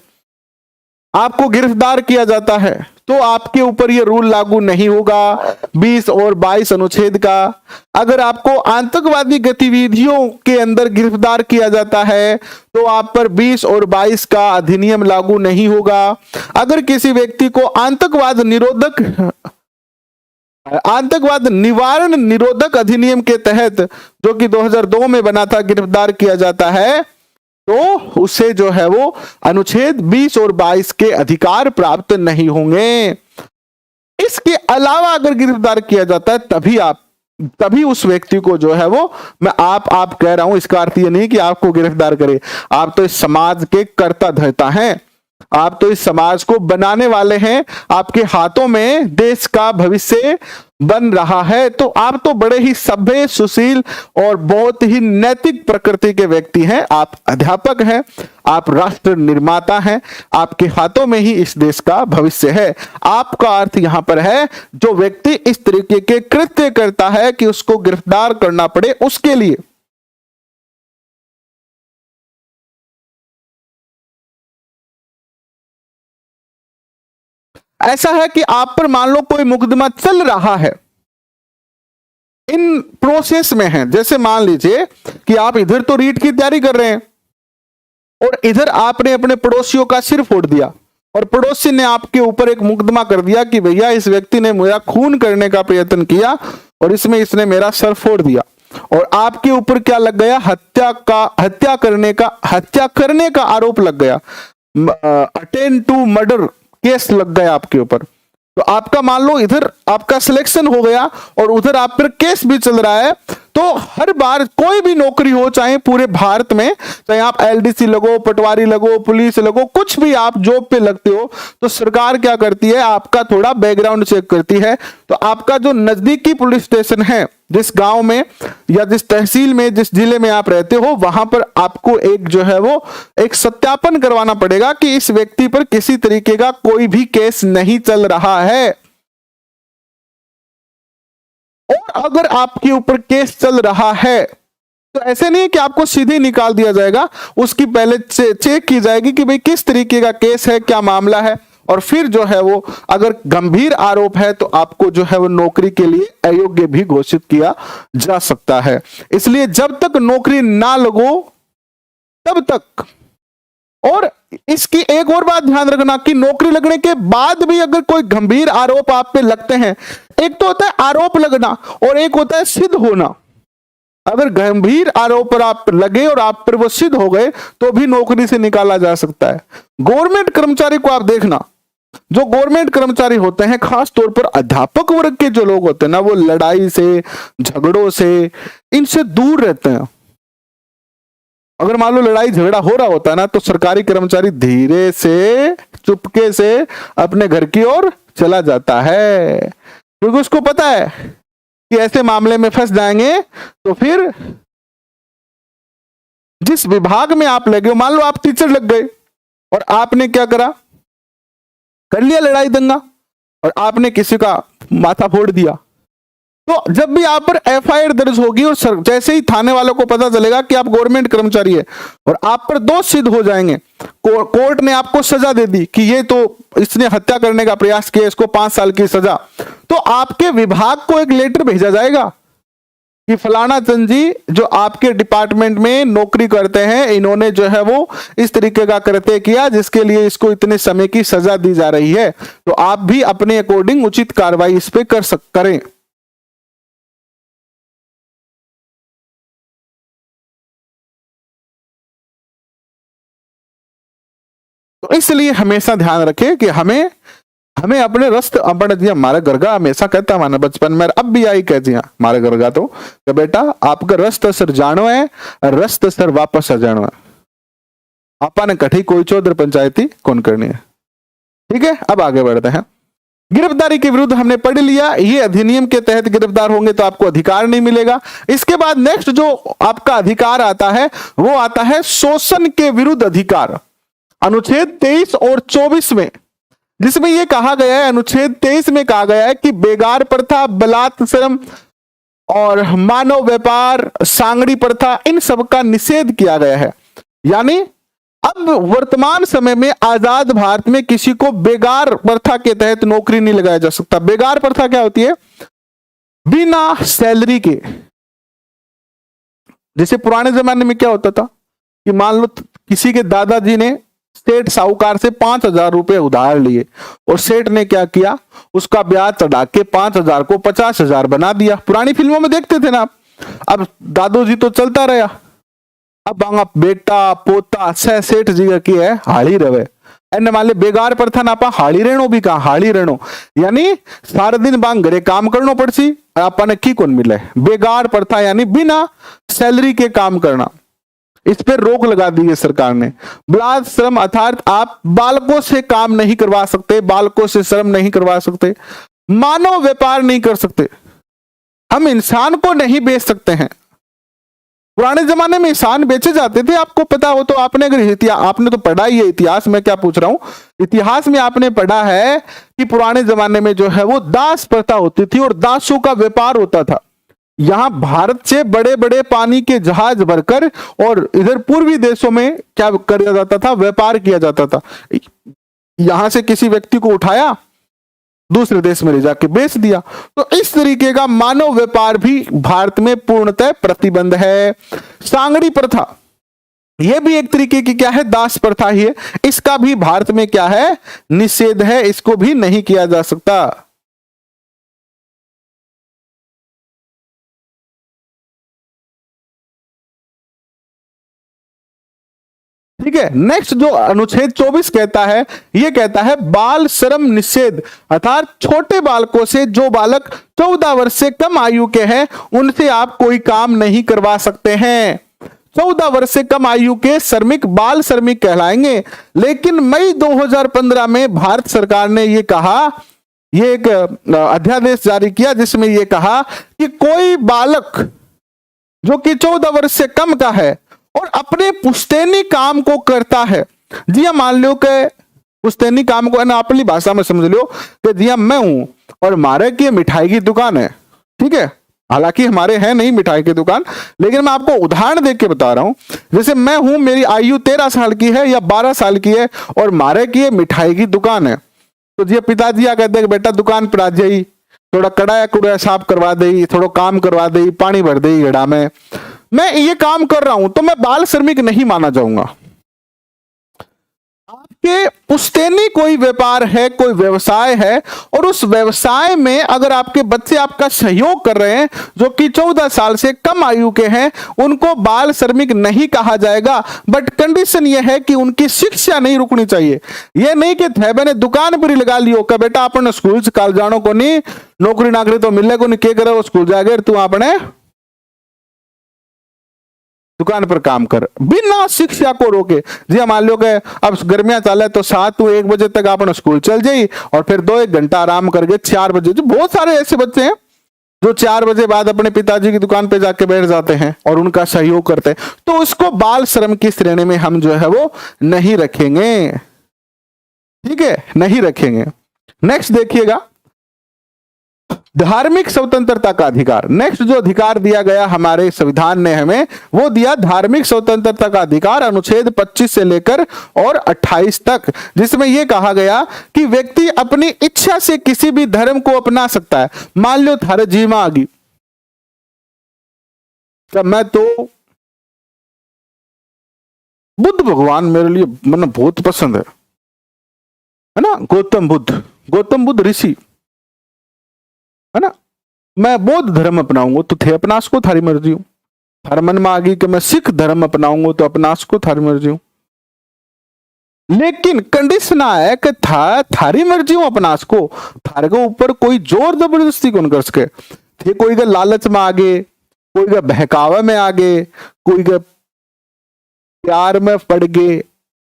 आपको गिरफ्तार किया जाता है तो आपके ऊपर ये रूल लागू नहीं होगा 20 और 22 अनुच्छेद का। अगर आपको आतंकवादी गतिविधियों के अंदर गिरफ्तार किया जाता है तो आप पर 20 और 22 का अधिनियम लागू नहीं होगा। अगर किसी व्यक्ति को आतंकवाद निवारण निरोधक अधिनियम के तहत, जो कि 2002 में बना था, गिरफ्तार किया जाता है तो उसे जो है वो अनुच्छेद 20 और 22 के अधिकार प्राप्त नहीं होंगे। इसके अलावा अगर गिरफ्तार किया जाता है तभी उस व्यक्ति को जो है वो, मैं आप कह रहा हूं, इसका अर्थ ये नहीं कि आपको गिरफ्तार करे, आप तो इस समाज के कर्ता धर्ता हैं, आप तो इस समाज को बनाने वाले हैं, आपके हाथों में देश का भविष्य बन रहा है, तो आप तो बड़े ही सभ्य, सुशील और बहुत ही नैतिक प्रकृति के व्यक्ति हैं। आप अध्यापक हैं, आप राष्ट्र निर्माता हैं, आपके हाथों में ही इस देश का भविष्य है। आपका अर्थ यहां पर है जो व्यक्ति इस तरीके के कृत्य करता है कि उसको गिरफ्तार करना पड़े, उसके लिए ऐसा है कि आप पर मान लो कोई मुकदमा चल रहा है, इन प्रोसेस में है, जैसे मान लीजिए कि आप इधर तो रीट की तैयारी कर रहे हैं और इधर आपने अपने पड़ोसियों का सिर फोड़ दिया और पड़ोसी ने आपके ऊपर एक मुकदमा कर दिया कि भैया इस व्यक्ति ने मेरा खून करने का प्रयत्न किया और इसमें इसने मेरा सर फोड़ दिया, और आपके ऊपर क्या लग गया, हत्या करने का आरोप लग गया, अटेम्प्ट टू मर्डर केस लग गया आपके ऊपर। तो आपका मान लो इधर आपका सिलेक्शन हो गया और उधर आप पर केस भी चल रहा है, तो हर बार कोई भी नौकरी हो, चाहे पूरे भारत में, चाहे आप एलडीसी लगो, पटवारी लगो, पुलिस लगो, कुछ भी आप जॉब पे लगते हो, तो सरकार क्या करती है, आपका थोड़ा बैकग्राउंड चेक करती है। तो आपका जो नजदीकी पुलिस स्टेशन है, जिस गांव में या जिस तहसील में, जिस जिले में आप रहते हो, वहां पर आपको एक जो है वो एक सत्यापन करवाना पड़ेगा कि इस व्यक्ति पर किसी तरीके का कोई भी केस नहीं चल रहा है। और अगर आपके ऊपर केस चल रहा है तो ऐसे नहीं कि आपको सीधे निकाल दिया जाएगा, उसकी पहले चेक की जाएगी कि भाई किस तरीके का केस है, क्या मामला है, और फिर जो है वो अगर गंभीर आरोप है तो आपको जो है वो नौकरी के लिए अयोग्य भी घोषित किया जा सकता है। इसलिए जब तक नौकरी ना लगो तब तक, और इसकी एक और बात ध्यान रखना कि नौकरी लगने के बाद भी अगर कोई गंभीर आरोप आप पे लगते हैं, एक तो होता है आरोप लगना और एक होता है सिद्ध होना। अगर गंभीर आरोप पर आप लगे और आप पर वो सिद्ध हो गए तो भी नौकरी से निकाला जा सकता है। गवर्नमेंट कर्मचारी को आप देखना, जो गवर्नमेंट कर्मचारी होते हैं, खास तौर पर अध्यापक वर्ग के जो लोग होते हैं ना, वो लड़ाई से, झगड़ों से, इनसे दूर रहते हैं। अगर मान लो लड़ाई झगड़ा हो रहा होता है ना, तो सरकारी कर्मचारी धीरे से, चुपके से अपने घर की ओर चला जाता है, क्योंकि उसको पता है कि ऐसे मामले में फंस जाएंगे तो फिर जिस विभाग में आप लगे हो, मान लो आप टीचर लग गए और आपने क्या करा, कर लिया लड़ाई दंगा और आपने किसी का माथा फोड़ दिया, तो जब भी आप पर एफआईआर दर्ज होगी और जैसे ही थाने वालों को पता चलेगा कि आप गवर्नमेंट कर्मचारी है और आप पर दोष सिद्ध हो जाएंगे, कोर्ट ने आपको सजा दे दी कि ये तो इसने हत्या करने का प्रयास किया, इसको 5 साल की सजा, तो आपके विभाग को एक लेटर भेजा जाएगा कि फलाना चंद जी जो आपके डिपार्टमेंट में नौकरी करते हैं, इन्होंने जो है वो इस तरीके का कृत्य किया जिसके लिए इसको इतने समय की सजा दी जा रही है, तो आप भी अपने अकॉर्डिंग उचित कार्रवाई इस पे करें। तो इसलिए हमेशा ध्यान रखें कि हमें अपने रस्त अपने जी हमारे घर का हमेशा कहता माना बचपन में, अब भी आई कह दिया हमारे घर का, तो बेटा आपका रस्त सर जानो है, रस्त सर वापस आ जानो है, आपा ने कठी कोई चौधर पंचायती कौन करनी है। ठीक है, अब आगे बढ़ते हैं। गिरफ्तारी के विरुद्ध हमने पढ़ लिया, ये अधिनियम के तहत गिरफ्तार होंगे तो आपको अधिकार नहीं मिलेगा। इसके बाद नेक्स्ट जो आपका अधिकार आता है वो आता है शोषण के विरुद्ध अधिकार, अनुच्छेद 23 और 24 में, जिसमें यह कहा गया है, अनुच्छेद 23 में कहा गया है कि बेगार प्रथा, बलात् श्रम और मानव व्यापार, सांगड़ी प्रथा, इन सब का निषेध किया गया है। यानी अब वर्तमान समय में आजाद भारत में किसी को बेगार प्रथा के तहत नौकरी नहीं लगाया जा सकता। बेगार प्रथा क्या होती है? बिना सैलरी के, जैसे पुराने जमाने में क्या होता था कि मान लो किसी के दादाजी ने सेठ साहूकार से 5,000 रुपए उधार लिए और सेठ ने क्या किया, उसका ब्याज चढ़ा के 5,000 को 50,000 बना दिया। पुरानी फिल्मों में देखते थे ना आप। अब दादोजी तो चलता रहा, अब बेटा पोता सह सेठ जी की है हाड़ी रवे, एने माले बेगार प्रथा ना पा हाड़ी रहनो भी कहा हाड़ी रहनो, यानी सारा दिन बांग घरे काम करनो पड़सी, आपने की कौन मिले। बेगार प्रथा यानी बिना सैलरी के काम करना, इस पर रोक लगा दी है सरकार ने। बलात् श्रम अर्थात आप बालकों से काम नहीं करवा सकते, बालकों से श्रम नहीं करवा सकते, मानव व्यापार नहीं कर सकते, हम इंसान को नहीं बेच सकते हैं। पुराने जमाने में इंसान बेचे जाते थे, आपको पता हो तो, आपने अगर आपने तो पढ़ा ही है इतिहास में, क्या पूछ रहा हूं, इतिहास में आपने पढ़ा है कि पुराने जमाने में जो है वो दास प्रथा होती थी और दासों का व्यापार होता था। यहां भारत से बड़े बड़े पानी के जहाज भरकर और इधर पूर्वी देशों में क्या किया जाता था, व्यापार किया जाता था। यहां से किसी व्यक्ति को उठाया, दूसरे देश में ले जाके बेच दिया। तो इस तरीके का मानव व्यापार भी भारत में पूर्णतः प्रतिबंध है। सांगड़ी प्रथा, यह भी एक तरीके की क्या है, दास प्रथा ही है, इसका भी भारत में क्या है, निषेध है, इसको भी नहीं किया जा सकता। ठीक है, नेक्स्ट जो अनुच्छेद 24 कहता है, यह कहता है बाल श्रम निषेध, अर्थात छोटे बालकों से, जो बालक 14 वर्ष से कम आयु के हैं उनसे आप कोई काम नहीं करवा सकते हैं। 14 वर्ष से कम आयु के श्रमिक बाल श्रमिक कहलाएंगे। लेकिन मई 2015 में भारत सरकार ने यह कहा, यह एक अध्यादेश जारी किया जिसमें यह कहा कि कोई बालक जो कि 14 वर्ष से कम का है और अपने पुश्तैनी काम को करता है, जी हाँ, मान लो कि पुश्तैनी काम को ना अपनी भाषा में समझ लो कि जी हाँ मैं हूं और मारे की मिठाई की दुकान है, ठीक है, हालांकि हमारे है नहीं मिठाई की दुकान, लेकिन मैं आपको उदाहरण देख के बता रहा हूं। जैसे मैं हूं, मेरी आयु 13 साल की है या 12 साल की है और मारे की मिठाई की दुकान है, तो जी पिताजी आ कहते हैं बेटा दुकान पर आ जाइए, थोड़ा कड़ाया कुड़ाया साफ करवा दे, थोड़ा काम करवा दे, पानी भर दे घड़ा में, मैं ये काम कर रहा हूं तो मैं बाल श्रमिक नहीं माना जाऊंगा। आपके पुश्तैनी कोई व्यापार है, कोई व्यवसाय है और उस व्यवसाय में अगर आपके बच्चे आपका सहयोग कर रहे हैं जो कि 14 साल से कम आयु के हैं, उनको बाल श्रमिक नहीं कहा जाएगा। बट कंडीशन यह है कि उनकी शिक्षा नहीं रुकनी चाहिए। यह नहीं कि थेबे ने दुकान पर ही लगा लियो कि बेटा अपने स्कूल से काल जानो को नहीं, नौकरी नाकरी तो मिले को नहीं, के करे वो स्कूल जागे तू अपने दुकान पर काम कर, बिना शिक्षा को रोके। जी मान लो कि अब गर्मियां चले तो 7 से 1 बजे तक अपना स्कूल चल जाई और फिर 2-1 घंटा आराम करके 4 बजे, जो बहुत सारे ऐसे बच्चे हैं जो 4 बजे बाद अपने पिताजी की दुकान पे जाके बैठ जाते हैं और उनका सहयोग करते हैं, तो उसको बाल श्रम की श्रेणी में हम जो है वो नहीं रखेंगे। ठीक है, नहीं रखेंगे। नेक्स्ट देखिएगा, धार्मिक स्वतंत्रता का अधिकार। नेक्स्ट जो अधिकार दिया गया हमारे संविधान ने हमें, वो दिया धार्मिक स्वतंत्रता का अधिकार, अनुच्छेद 25 से लेकर और 28 तक, जिसमें यह कहा गया कि व्यक्ति अपनी इच्छा से किसी भी धर्म को अपना सकता है। मान लो थारे जी में आ गई, तो मैं तो बुद्ध भगवान मेरे लिए मतलब बहुत पसंद है ना, गौतम बुद्ध ऋषि है ना, मैं बौद्ध धर्म अपनाऊंगा तो थे अपना को थारी मर्जी हूं। थारे मन में आ गई कि मैं सिख धर्म अपनाऊंगा तो अपना को थारी मर्जी हूं, लेकिन कंडीशन है कि थारी मर्जी हूं अपना को, थारे के ऊपर कोई जोर जबरदस्ती कौन कर सके। थे कोई के लालच में आगे, कोई के बहकावे में आगे, कोई के प्यार में पड़ गए,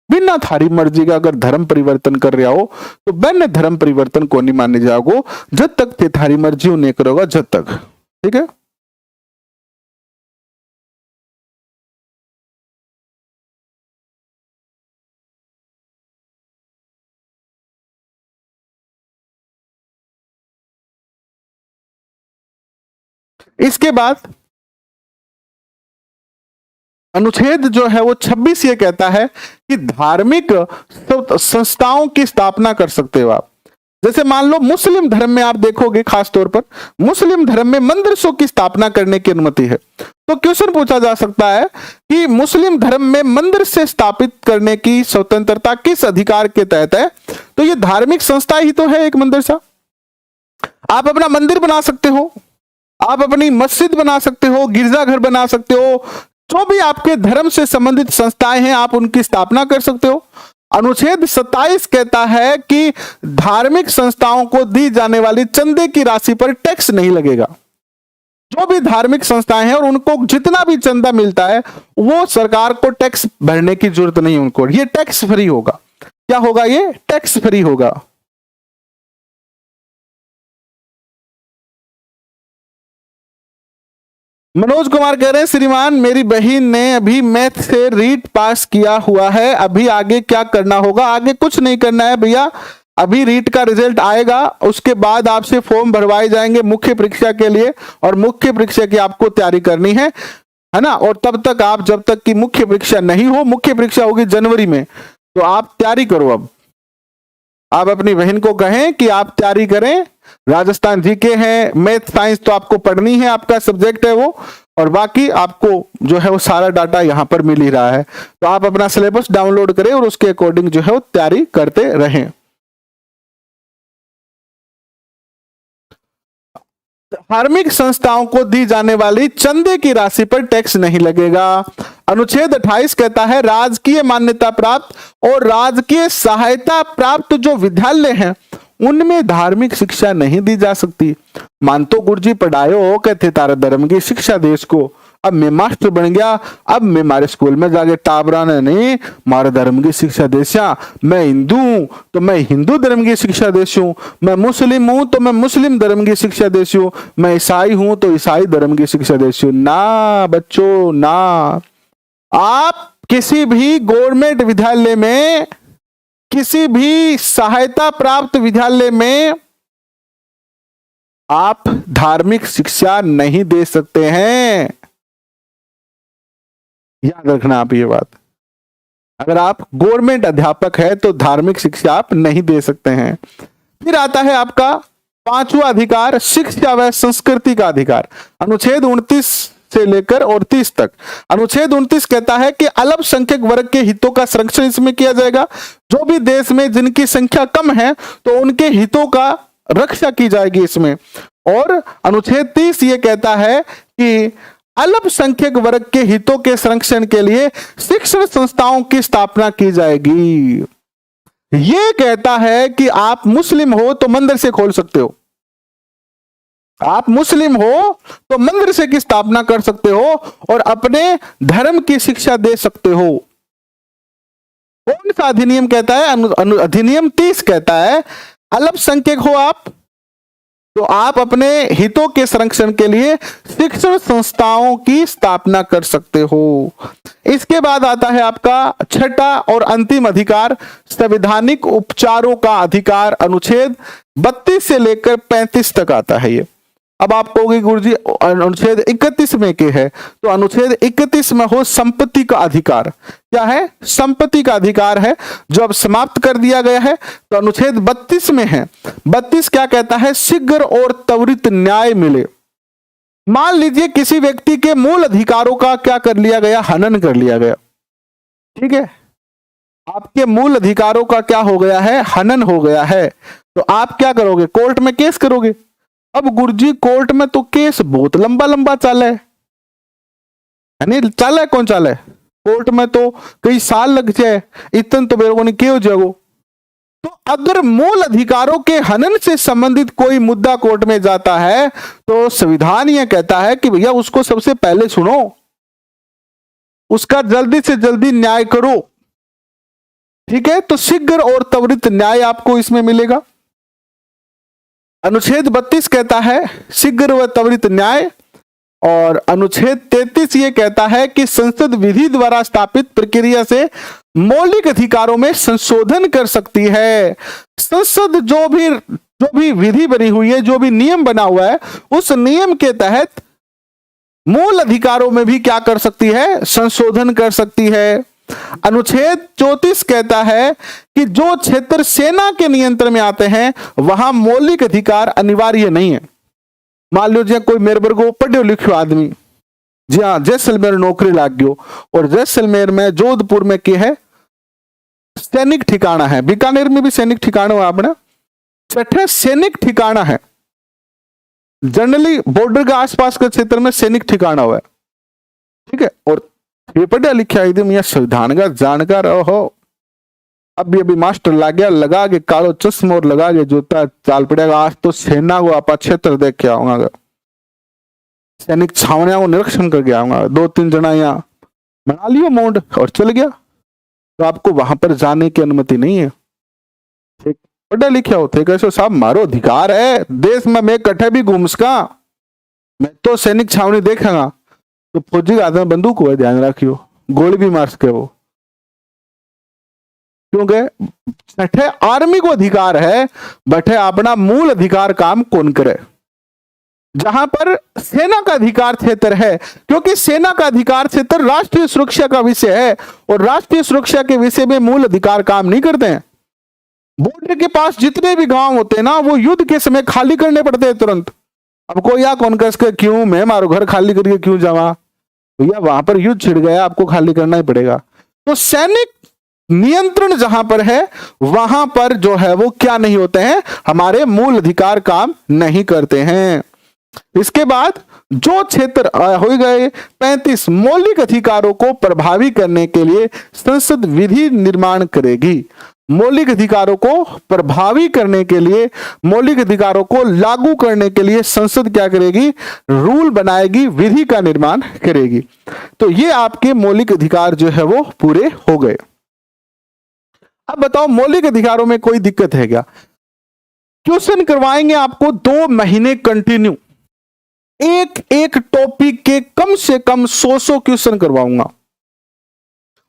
बिना थारी मर्जी का अगर धर्म परिवर्तन कर रहा हो तो बिना धर्म परिवर्तन को नहीं माने जाओगे जब तक ते थारी मर्जी नहीं करोगा, जब तक। ठीक है, इसके बाद अनुच्छेद जो है वो 26 ये कहता है कि धार्मिक संस्थाओं की स्थापना कर सकते हो आप। जैसे मान लो मुस्लिम धर्म में आप देखोगे, खास तौर पर मुस्लिम धर्म में मंदिरों की स्थापना करने की अनुमति है। तो क्वेश्चन पूछा जा सकता है कि मुस्लिम धर्म में मंदिर से स्थापित करने की स्वतंत्रता किस अधिकार के तहत है? तो ये धार्मिक संस्था ही तो है एक मंदिर सा। आप अपना मंदिर बना सकते हो, आप अपनी मस्जिद बना सकते हो, गिरजाघर बना सकते हो, जो भी आपके धर्म से संबंधित संस्थाएं हैं आप उनकी स्थापना कर सकते हो। अनुच्छेद 27 कहता है कि धार्मिक संस्थाओं को दी जाने वाली चंदे की राशि पर टैक्स नहीं लगेगा। जो भी धार्मिक संस्थाएं हैं और उनको जितना भी चंदा मिलता है वो सरकार को टैक्स भरने की जरूरत नहीं, उनको ये टैक्स फ्री होगा। क्या होगा? ये टैक्स फ्री होगा। मनोज कुमार कह रहे हैं श्रीमान मेरी बहन ने अभी मैथ से रीट पास किया हुआ है, अभी आगे क्या करना होगा? आगे कुछ नहीं करना है भैया, अभी रीट का रिजल्ट आएगा, उसके बाद आपसे फॉर्म भरवाए जाएंगे मुख्य परीक्षा के लिए, और मुख्य परीक्षा की आपको तैयारी करनी है ना। और तब तक आप, जब तक कि मुख्य परीक्षा नहीं हो, मुख्य परीक्षा होगी जनवरी में, तो आप तैयारी करो। अब आप अपनी बहन को कहें कि आप तैयारी करें, राजस्थान जीके है, मैथ साइंस तो आपको पढ़नी है, आपका सब्जेक्ट है वो, और बाकी आपको जो है वो सारा डाटा यहां पर मिल ही रहा है। तो आप अपना सिलेबस डाउनलोड करें और उसके अकॉर्डिंग जो है वो तैयारी करते रहें। धार्मिक संस्थाओं को दी जाने वाली चंदे की राशि पर टैक्स नहीं लगेगा। अनुच्छेद 28 कहता है राजकीय मान्यता प्राप्त और राजकीय सहायता प्राप्त जो विद्यालय हैं उनमें धार्मिक शिक्षा नहीं दी जा सकती। मानतो गुरुजी पढ़ायो कहते तारा धर्म की शिक्षा देश को, अब मैं मास्टर बन गया, अब मैं हमारे स्कूल में जाके टाबरा ने नहीं मारे धर्म की शिक्षा देशा, मैं हिंदू हूं तो मैं हिंदू धर्म की शिक्षा देशू, मैं मुस्लिम हूं तो मैं मुस्लिम धर्म की शिक्षा देशू, मैं ईसाई हूं तो ईसाई धर्म की शिक्षा देशू। ना बच्चों ना, आप किसी भी गवर्नमेंट विद्यालय में, किसी भी सहायता प्राप्त विद्यालय में आप धार्मिक शिक्षा नहीं दे सकते हैं। याद रखना आप ये बात, अगर आप गवर्नमेंट अध्यापक है तो धार्मिक शिक्षा आप नहीं दे सकते हैं। फिर आता है आपका पांचवा अधिकार, शिक्षा व संस्कृति का अधिकार। अनुच्छेद 29 से लेकर और 30 तक। अनुच्छेद 29 कहता है कि अल्पसंख्यक वर्ग के हितों का संरक्षण इसमें किया जाएगा। जो भी देश में जिनकी संख्या कम है तो उनके हितों का रक्षा की जाएगी इसमें। और अनुच्छेद 30 ये कहता है कि अल्पसंख्यक वर्ग के हितों के संरक्षण के लिए शिक्षण संस्थाओं की स्थापना की जाएगी। यह कहता है कि आप मुस्लिम हो तो मंदिर से खोल सकते हो, आप मुस्लिम हो तो मदरसे की स्थापना कर सकते हो और अपने धर्म की शिक्षा दे सकते हो। कौन सा अधिनियम कहता है? अधिनियम 30 कहता है अल्पसंख्यक हो आप तो आप अपने हितों के संरक्षण के लिए शिक्षण संस्थाओं की स्थापना कर सकते हो। इसके बाद आता है आपका छठा और अंतिम अधिकार, संवैधानिक उपचारों का अधिकार। अनुच्छेद 32 से लेकर 35 तक आता है ये। अब आप कहोगे गुरुजी अनुच्छेद 31 में के है, तो अनुच्छेद 31 में हो संपत्ति का अधिकार। क्या है? संपत्ति का अधिकार है, जो अब समाप्त कर दिया गया है। तो अनुच्छेद 32 में है। 32 क्या कहता है? शीघ्र और त्वरित न्याय मिले। मान लीजिए किसी व्यक्ति के मूल अधिकारों का क्या कर लिया गया? हनन कर लिया गया। ठीक है, आपके मूल अधिकारों का क्या हो गया है? हनन हो गया है। तो आप क्या करोगे? कोर्ट में केस करोगे। अब गुरुजी कोर्ट में तो केस बहुत लंबा लंबा चाला है, नहीं चाला है? कौन चाला है? कोर्ट में तो कई साल लग जाए, इतन तो मेरे को नहीं क्यों जाओ। तो अगर मूल अधिकारों के हनन से संबंधित कोई मुद्दा कोर्ट में जाता है, तो संविधान यह कहता है कि भैया उसको सबसे पहले सुनो, उसका जल्दी से जल्दी न्याय करो। ठीक है, तो शीघ्र और त्वरित न्याय आपको इसमें मिलेगा। अनुच्छेद 32 कहता है शीघ्र व त्वरित न्याय, और अनुच्छेद 33 ये कहता है कि संसद विधि द्वारा स्थापित प्रक्रिया से मौलिक अधिकारों में संशोधन कर सकती है। संसद जो भी विधि बनी हुई है, जो भी नियम बना हुआ है, उस नियम के तहत मूल अधिकारों में भी क्या कर सकती है? संशोधन कर सकती है। अनुच्छेद 34 कहता है कि जो क्षेत्र सेना के नियंत्रण में आते हैं वहां मौलिक अधिकार अनिवार्य नहीं है। मान लो जी कोई मेरे वर्गो पढ़ो लिखो आदमी, जी हाँ जैसलमेर नौकरी लाग गयो, और जैसलमेर में जोधपुर में क्या है? सैनिक ठिकाना है। बीकानेर में भी सैनिक ठिकाना है अपना, छठे सैनिक ठिकाना है। जनरली बॉर्डर के आसपास के क्षेत्र में सैनिक ठिकाना हुआ है। ठीक है, और ये पढ़ा लिखा एकदम यह संविधान का जानकार हो। अभी मास्टर लाग गया, लगा के कालो चश्मा और लगा के जूता चाल पड़ेगा। आज तो सेना को आप क्षेत्र देख के आऊंगा, सैनिक छावनिया को निरीक्षण करके आऊंगा। 2-3 जना यहाँ बना लियो मोड और चल गया, तो आपको वहां पर जाने की अनुमति नहीं है। ठीक, पढ़ा लिखा होते कैसे साहब, मारो अधिकार है देश में, मैं कट्ठे भी घूम सका, मैं तो सैनिक छावनी देखेगा तो फौजी का हाथ में बंदूक हुआ, ध्यान रखियो, गोली भी मार सके वो, क्योंकि छठे आर्मी को अधिकार है, बटे अपना मूल अधिकार काम कौन करे। जहां पर सेना का अधिकार क्षेत्र है, क्योंकि सेना का अधिकार क्षेत्र राष्ट्रीय सुरक्षा का विषय है, और राष्ट्रीय सुरक्षा के विषय में मूल अधिकार काम नहीं करते हैं। बॉर्डर के पास जितने भी गांव होते हैं ना, वो युद्ध के समय खाली करने पड़ते हैं तुरंत। अब कोई या कौन कर क्यों मैं मारो घर खाली करके क्यों जावा, भैया वहां पर युद्ध छिड़ गया, आपको खाली करना ही पड़ेगा। तो सैनिक नियंत्रण जहां पर है, वहां पर जो है वो क्या नहीं होते हैं, हमारे मूल अधिकार काम नहीं करते हैं। इसके बाद जो क्षेत्र हो गए 35 मौलिक अधिकारों को प्रभावी करने के लिए संसद विधि निर्माण करेगी। मौलिक अधिकारों को प्रभावी करने के लिए, मौलिक अधिकारों को लागू करने के लिए संसद क्या करेगी? रूल बनाएगी, विधि का निर्माण करेगी। तो ये आपके मौलिक अधिकार जो है वो पूरे हो गए। अब बताओ मौलिक अधिकारों में कोई दिक्कत है क्या? क्वेश्चन करवाएंगे आपको 2 महीने कंटिन्यू, एक टॉपिक के कम से कम 100 क्वेश्चन करवाऊंगा,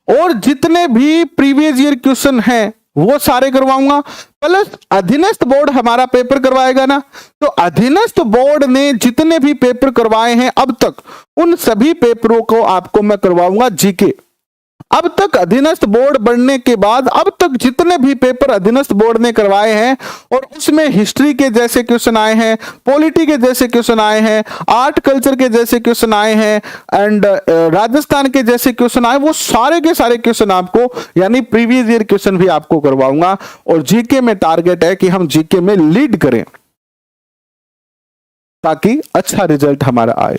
और जितने भी प्रीवियस ईयर क्वेश्चन हैं वो सारे करवाऊंगा, प्लस अधीनस्थ बोर्ड हमारा पेपर करवाएगा ना, तो अधीनस्थ बोर्ड ने जितने भी पेपर करवाए हैं अब तक, उन सभी पेपरों को आपको मैं करवाऊंगा जीके। अब तक अधीनस्थ बोर्ड बनने के बाद अब तक जितने भी पेपर अधीनस्थ बोर्ड ने करवाए हैं, और उसमें हिस्ट्री के जैसे क्वेश्चन आए हैं, पॉलिटी के जैसे क्वेश्चन आए हैं, आर्ट कल्चर के जैसे क्वेश्चन आए हैं, एंड राजस्थान के जैसे क्वेश्चन आए, वो सारे के सारे क्वेश्चन आपको, यानी प्रीवियस ईयर क्वेश्चन भी आपको करवाऊंगा। और जीके में टारगेट है कि हम जीके में लीड करें, ताकि अच्छा रिजल्ट हमारा आए।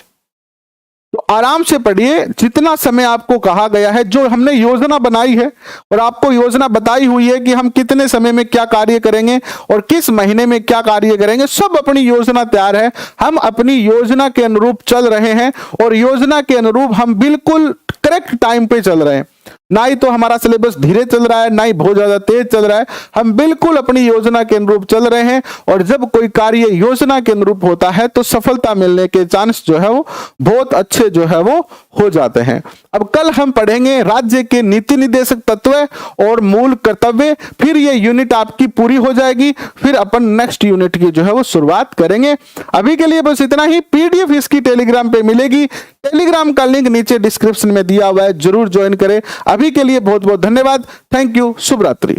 तो आराम से पढ़िए, जितना समय आपको कहा गया है, जो हमने योजना बनाई है और आपको योजना बताई हुई है कि हम कितने समय में क्या कार्य करेंगे और किस महीने में क्या कार्य करेंगे, सब अपनी योजना तैयार है। हम अपनी योजना के अनुरूप चल रहे हैं, और योजना के अनुरूप हम बिल्कुल करेक्ट टाइम पे चल रहे हैं। ना ही तो हमारा सिलेबस धीरे चल रहा है, ना ही बहुत ज्यादा तेज चल रहा है। हम बिल्कुल अपनी योजना के अनुरूप चल रहे हैं, और जब कोई कार्य योजना के अनुरूप होता है तो सफलता मिलने के चांस जो है वो बहुत अच्छे जो है वो हो जाते हैं। अब कल हम पढ़ेंगे राज्य के नीति निर्देशक तत्व और मूल कर्तव्य, फिर ये यूनिट आपकी पूरी हो जाएगी, फिर अपन नेक्स्ट यूनिट की जो है वो शुरुआत करेंगे। अभी के लिए बस इतना ही। पीडीएफ इसकी टेलीग्राम पे मिलेगी, टेलीग्राम का लिंक नीचे डिस्क्रिप्शन में दिया हुआ है, जरूर ज्वाइन करें। अभी के लिए बहुत बहुत धन्यवाद। Thank you. शुभ रात्रि।